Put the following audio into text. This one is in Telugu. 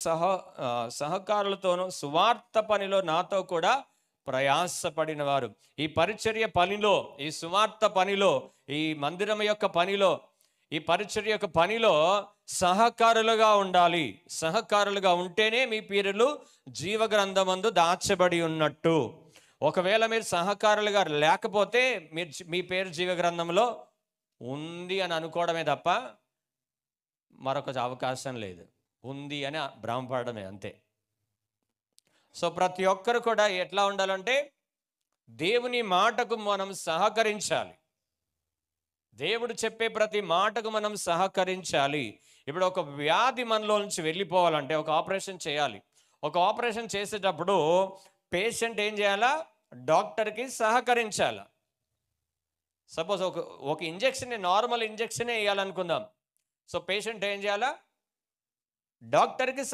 సహ సహకారులతోనూ సువార్త పనిలో నాతో కూడా ప్రయాసపడిన వారు. ఈ పరిచర్య పనిలో, ఈ సువార్త పనిలో, ఈ మందిరం యొక్క పనిలో, ఈ పరిచర్య యొక్క పనిలో సహకారులుగా ఉండాలి. సహకారులుగా ఉంటేనే మీ పేర్లు జీవగ్రంథమందు దాచబడి ఉన్నట్టు. ఒకవేళ మీరు సహకారులుగా లేకపోతే మీ పేరు జీవగ్రంథంలో ఉంది అని అనుకోవడమే తప్ప మరొక అవకాశం లేదు. ఉంది అని భ్రమపడమే అంతే. సో ప్రతి ఒక్కరు కూడా ఎట్లా ఉండాలంటే దేవుని మాటకు మనం సహకరించాలి. దేవుడు చెప్పే ప్రతి మాటకు మనం సహకరించాలి. ఇప్పుడు ఒక వ్యాధి మనలో నుంచి వెళ్ళిపోవాలంటే ఒక ఆపరేషన్ చేయాలి. ఒక ఆపరేషన్ చేసేటప్పుడు పేషెంట్ ఏం చేయాలా? డాక్టర్కి సహకరించాలి. సపోజ్ ఒక ఇంజెక్షన్, నార్మల్ ఇంజెక్షనే వేయాలనుకుందాం. సో పేషెంట్ ఏం చేయాలా? డాక్టర్కి